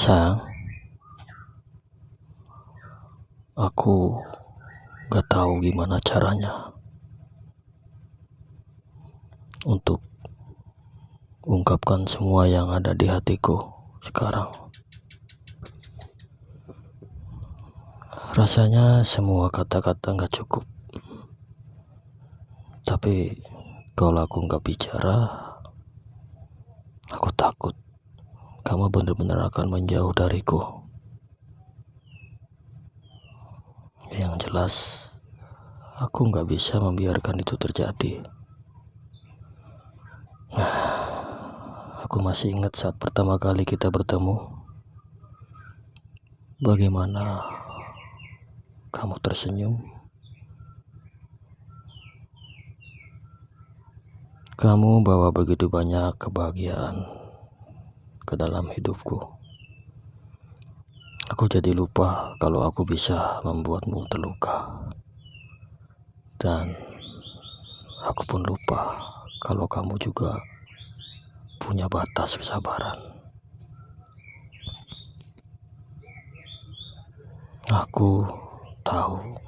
Sayang, aku gak tahu gimana caranya untuk ungkapkan semua yang ada di hatiku sekarang. Rasanya semua kata-kata gak cukup. Tapi kalau aku gak bicara, aku takut kamu benar-benar akan menjauh dariku. Yang jelas, aku gak bisa membiarkan itu terjadi. Aku masih ingat saat pertama kali kita bertemu. Bagaimana kamu tersenyum. Kamu bawa begitu banyak kebahagiaan ke dalam hidupku. Aku jadi lupa kalau aku bisa membuatmu terluka. Dan aku pun lupa kalau kamu juga punya batas kesabaran. Aku tahu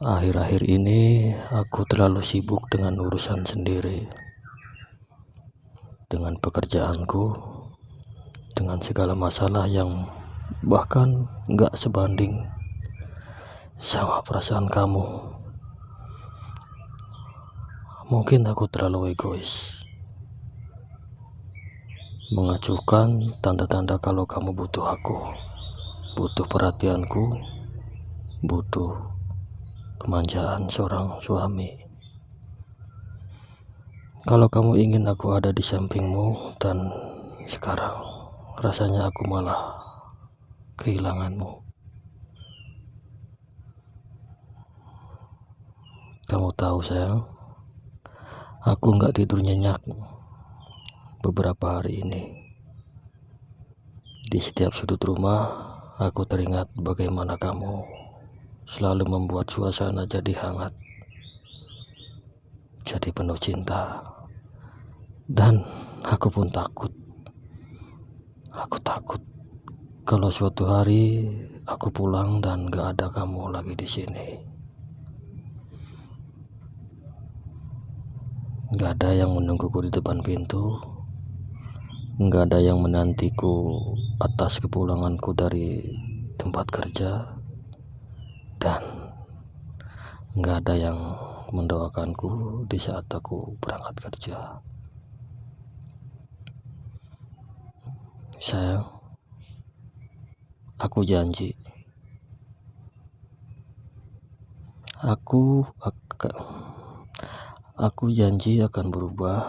akhir-akhir ini aku terlalu sibuk dengan urusan sendiri, dengan pekerjaanku, dengan segala masalah yang bahkan gak sebanding sama perasaan kamu. Mungkin aku terlalu egois, mengacuhkan tanda-tanda kalau kamu butuh aku, butuh perhatianku, butuh kemanjaan seorang suami. Kalau kamu ingin aku ada di sampingmu, dan sekarang rasanya aku malah kehilanganmu. Kamu tahu sayang, aku gak tidur nyenyak beberapa hari ini. Di setiap sudut rumah, aku teringat bagaimana kamu selalu membuat suasana jadi hangat, jadi penuh cinta. Dan aku pun takut. Aku takut kalau suatu hari aku pulang dan gak ada kamu lagi di sini. Gak ada yang menungguku di depan pintu. Gak ada yang menantiku atas kepulanganku dari tempat kerja. Dan gak ada yang mendoakanku di saat aku berangkat kerja. Sayang, aku janji Aku janji akan berubah.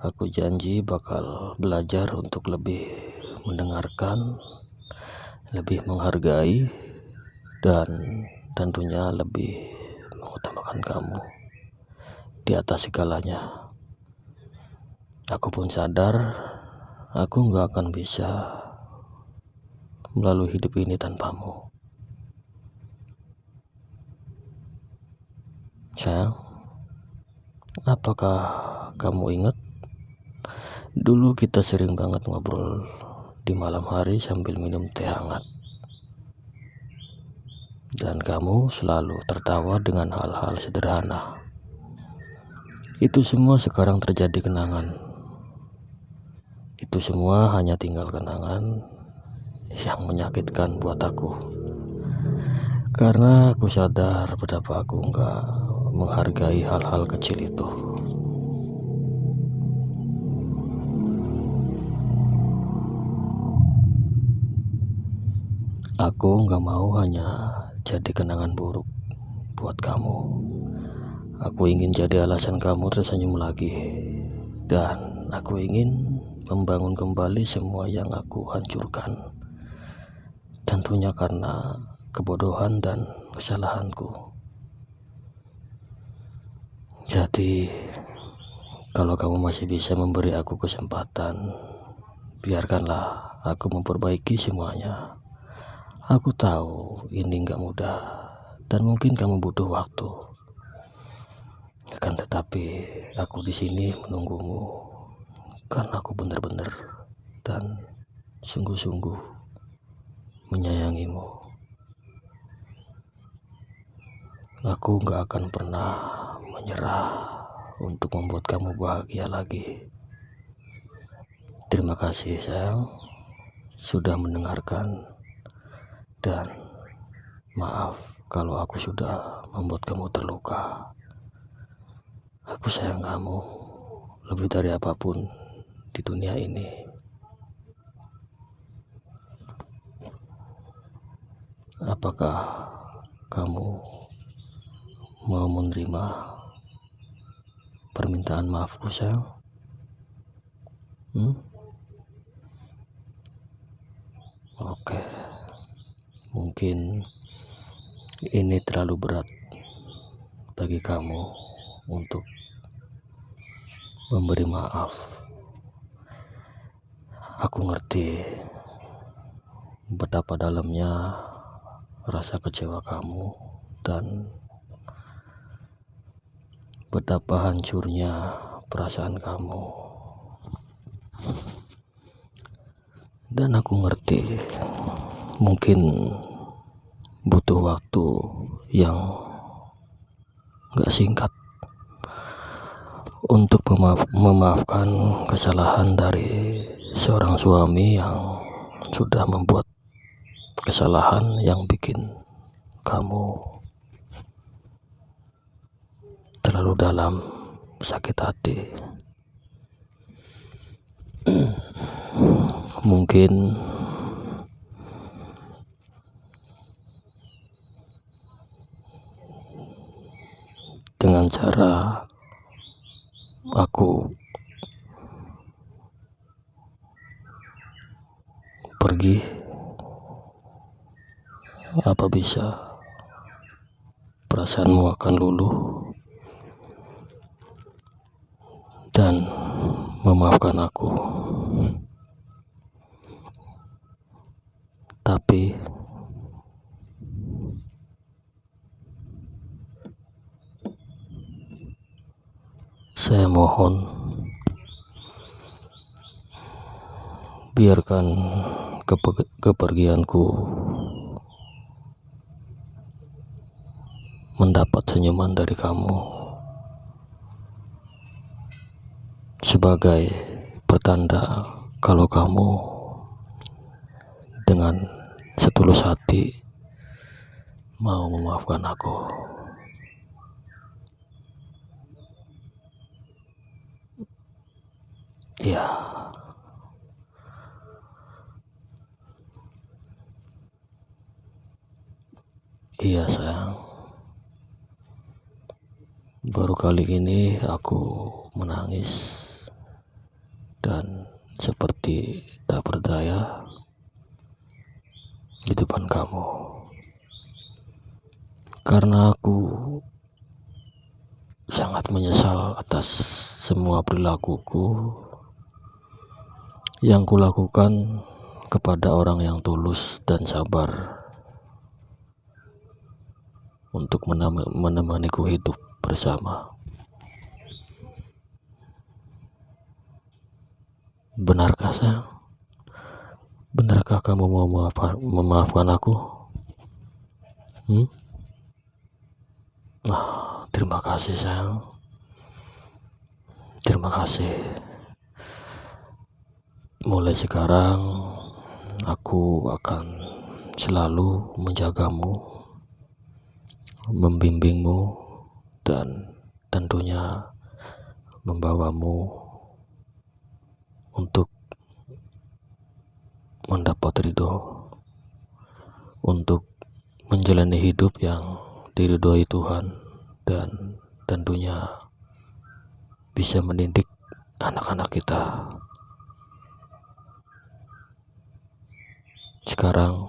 Aku janji bakal belajar untuk lebih mendengarkan, lebih menghargai, dan tentunya lebih mengutamakan kamu di atas segalanya. Aku pun sadar aku gak akan bisa melalui hidup ini tanpamu. Sayang, apakah kamu ingat dulu kita sering banget ngobrol di malam hari sambil minum teh hangat, dan kamu selalu tertawa dengan hal-hal sederhana. Itu semua sekarang terjadi kenangan. Itu semua hanya tinggal kenangan yang menyakitkan buat aku, karena aku sadar betapa aku gak menghargai hal-hal kecil itu. Aku gak mau hanya jadi kenangan buruk buat kamu. Aku ingin jadi alasan kamu tersenyum lagi. Dan aku ingin membangun kembali semua yang aku hancurkan. Tentunya karena kebodohan dan kesalahanku. Jadi, kalau kamu masih bisa memberi aku kesempatan, biarkanlah aku memperbaiki semuanya. Aku tahu ini gak mudah, dan mungkin kamu butuh waktu. Akan tetapi aku di sini menunggumu, karena aku benar-benar dan sungguh-sungguh menyayangimu. Aku gak akan pernah menyerah untuk membuat kamu bahagia lagi. Terima kasih sayang sudah mendengarkan, dan maaf kalau aku sudah membuat kamu terluka. Aku sayang kamu lebih dari apapun di dunia ini. Apakah kamu mau menerima permintaan maafku sayang? Oke, mungkin ini terlalu berat bagi kamu untuk memberi maaf. Aku ngerti betapa dalamnya rasa kecewa kamu dan betapa hancurnya perasaan kamu. Dan aku ngerti mungkin butuh waktu yang gak singkat untuk memaafkan kesalahan dari seorang suami yang sudah membuat kesalahan yang bikin kamu terlalu dalam sakit hati. Mungkin dengan cara aku pergi, apa bisa perasaanmu akan luluh dan memaafkan aku. Tapi saya mohon biarkan kepergianku mendapat senyuman dari kamu sebagai pertanda kalau kamu dengan setulus hati mau memaafkan aku. Ya, iya sayang, baru kali ini aku menangis dan seperti tak berdaya di depan kamu, karena aku sangat menyesal atas semua perilakuku yang kulakukan kepada orang yang tulus dan sabar untuk menemaniku hidup bersama. Benarkah sayang? Benarkah kamu mau memaafkan aku? Terima kasih sayang. Terima kasih. Mulai sekarang aku akan selalu menjagamu, membimbingmu, dan tentunya membawamu untuk mendapat ridho, untuk menjalani hidup yang diridhoi Tuhan, dan tentunya bisa mendidik anak-anak kita. Sekarang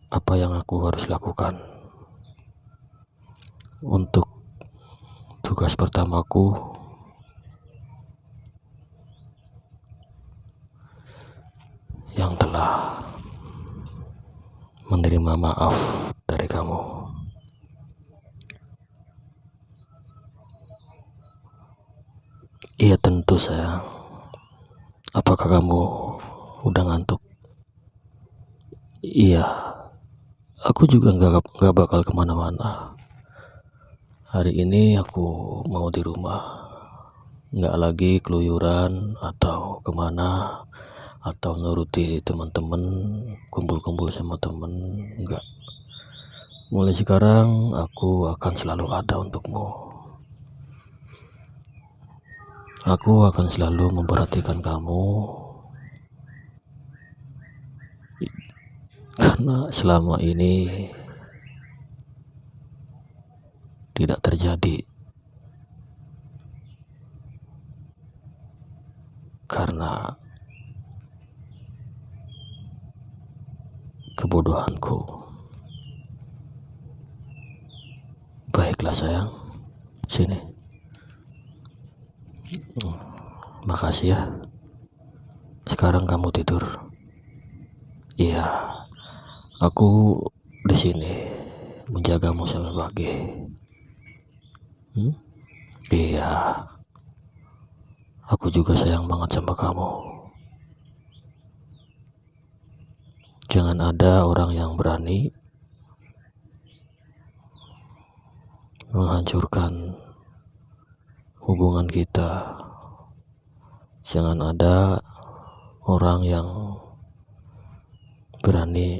apa yang aku harus lakukan? Untuk tugas pertamaku yang telah menerima maaf dari kamu. Iya tentu sayang. Apakah kamu Udah ngantuk? Iya, aku juga nggak bakal kemana-mana. Hari ini aku mau di rumah, nggak lagi keluyuran atau kemana, atau nuruti teman-teman, kumpul-kumpul sama temen, enggak. Mulai sekarang aku akan selalu ada untukmu. Aku akan selalu memperhatikan kamu, karena selama ini tidak terjadi karena kebodohanku. Baiklah sayang, sini. Makasih ya. Sekarang kamu tidur. Iya, aku di sini menjagamu sampai pagi. Iya, aku juga sayang banget sama kamu. Jangan ada orang yang berani menghancurkan hubungan kita. Jangan ada orang yang berani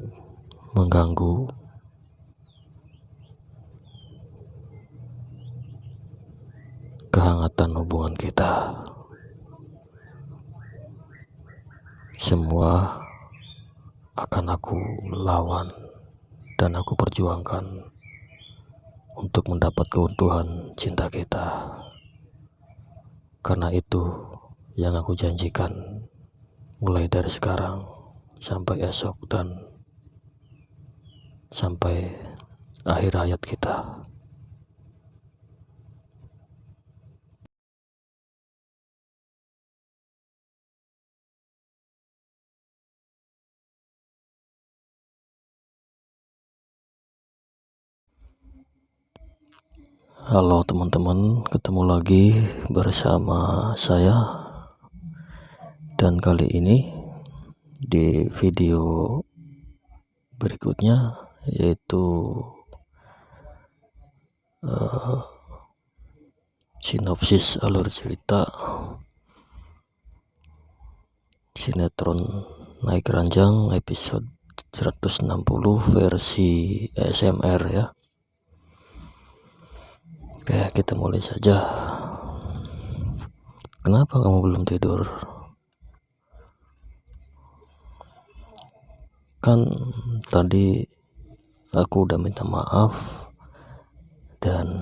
mengganggu kehangatan hubungan kita. Semua akan aku lawan dan aku perjuangkan untuk mendapat keutuhan cinta kita. Karena itu yang aku janjikan mulai dari sekarang sampai esok dan sampai akhir hayat kita. Halo teman-teman, ketemu lagi bersama saya, dan kali ini di video berikutnya yaitu sinopsis alur cerita sinetron Naik Ranjang episode 160 versi ASMR ya. Oke, kita mulai saja. Kenapa kamu belum tidur? Kan tadi aku udah minta maaf dan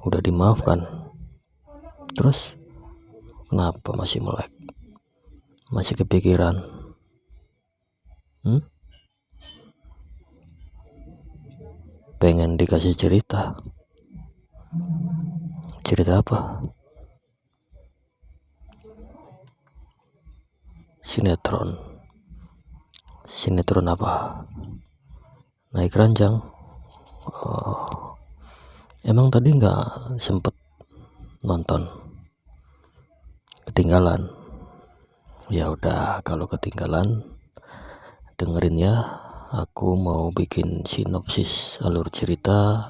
udah dimaafkan. Terus kenapa masih melek? Masih kepikiran? Pengen dikasih cerita? Cerita apa? Sinetron apa? Naik Ranjang. Emang tadi nggak sempet nonton? Ketinggalan? Ya udah, kalau ketinggalan dengerin ya. Aku mau bikin sinopsis alur cerita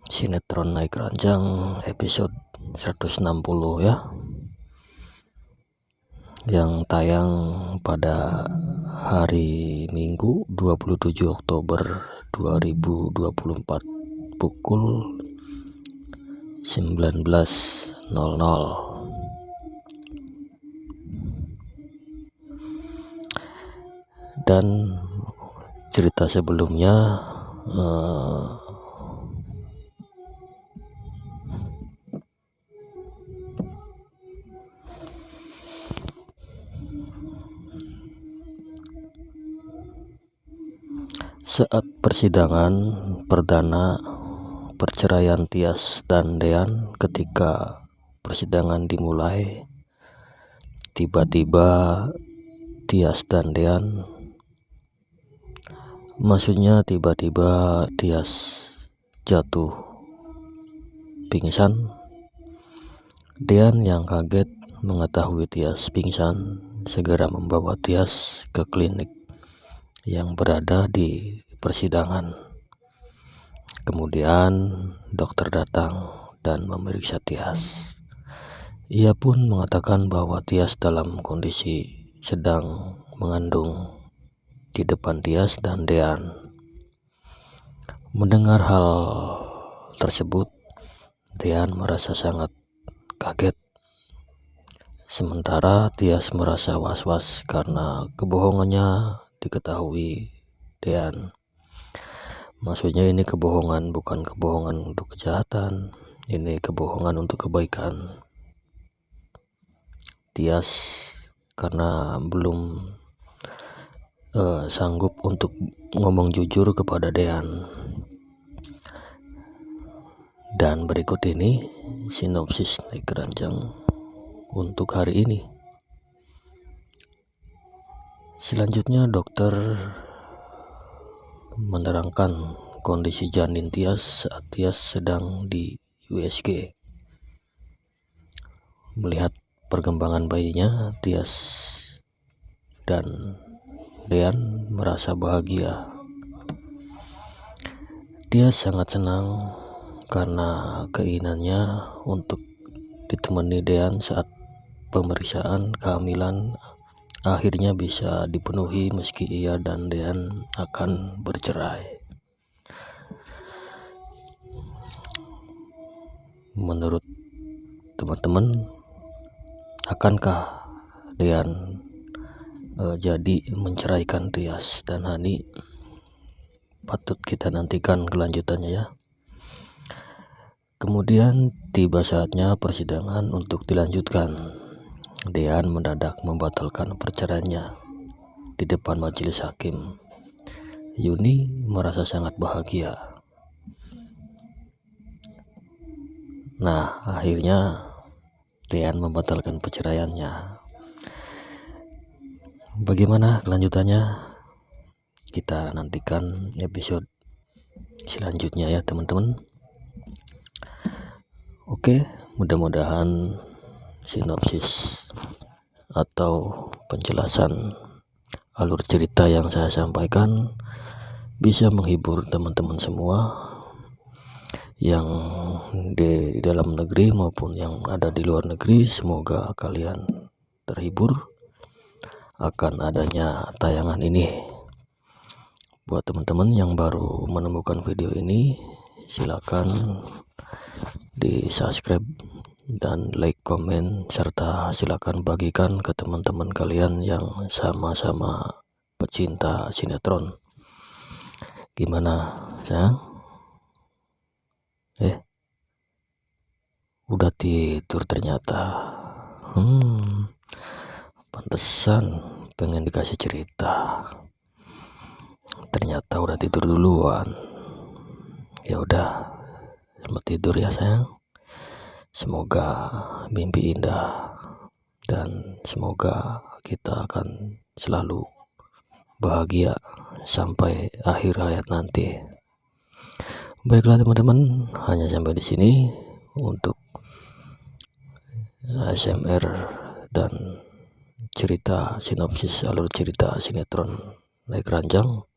sinetron Naik Ranjang episode 160 ya, yang tayang pada hari Minggu 27 Oktober 2024 pukul 19.00. Dan cerita sebelumnya saat persidangan perdana perceraian Tias dan Dean. Ketika persidangan dimulai, tiba-tiba Tias dan Dean, maksudnya tiba-tiba Tias jatuh pingsan. Dean yang kaget mengetahui Tias pingsan segera membawa Tias ke klinik yang berada di persidangan. Kemudian dokter datang dan memeriksa Tias. Ia pun mengatakan bahwa Tias dalam kondisi sedang mengandung di depan Tias dan Dean. Mendengar hal tersebut, Dean merasa sangat kaget. Sementara Tias merasa was-was karena kebohongannya diketahui Dean. Maksudnya ini kebohongan, bukan kebohongan untuk kejahatan, ini kebohongan untuk kebaikan. Tias karena belum sanggup untuk ngomong jujur kepada Dean. Dan berikut ini sinopsis naik keranjang untuk hari ini. Selanjutnya dokter menerangkan kondisi janin Tias saat Tias sedang di USG. Melihat perkembangan bayinya, Tias dan Dean merasa bahagia. Tias sangat senang karena keinginannya untuk ditemani Dean saat pemeriksaan kehamilan akhirnya bisa dipenuhi meski ia dan Dean akan bercerai. Menurut teman-teman, akankah Dean jadi menceraikan Tias dan Hani? Patut kita nantikan kelanjutannya ya. Kemudian tiba saatnya persidangan untuk dilanjutkan. Dean mendadak membatalkan perceraiannya di depan majelis hakim. Yuni merasa sangat bahagia. Nah, akhirnya Dean membatalkan perceraiannya. Bagaimana kelanjutannya? Kita nantikan episode selanjutnya ya teman-teman. Oke, mudah-mudahan sinopsis atau penjelasan alur cerita yang saya sampaikan bisa menghibur teman-teman semua yang di dalam negeri maupun yang ada di luar negeri. Semoga kalian terhibur akan adanya tayangan ini. Buat teman-teman yang baru menemukan video ini, silakan di subscribe dan like, komen, serta silakan bagikan ke teman-teman kalian yang sama-sama pecinta sinetron. Gimana sayang? Udah tidur ternyata. Pantesan pengen dikasih cerita, ternyata udah tidur duluan. Ya udah, selamat tidur ya sayang. Semoga mimpi indah dan semoga kita akan selalu bahagia sampai akhir hayat nanti. Baiklah teman-teman, hanya sampai di sini untuk ASMR dan cerita sinopsis alur cerita sinetron Naik Ranjang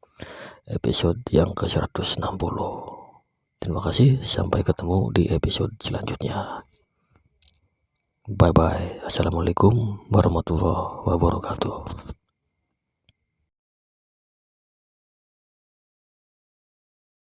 episode yang ke-160. Terima kasih, sampai ketemu di episode selanjutnya. Bye bye. Assalamualaikum warahmatullahi wabarakatuh.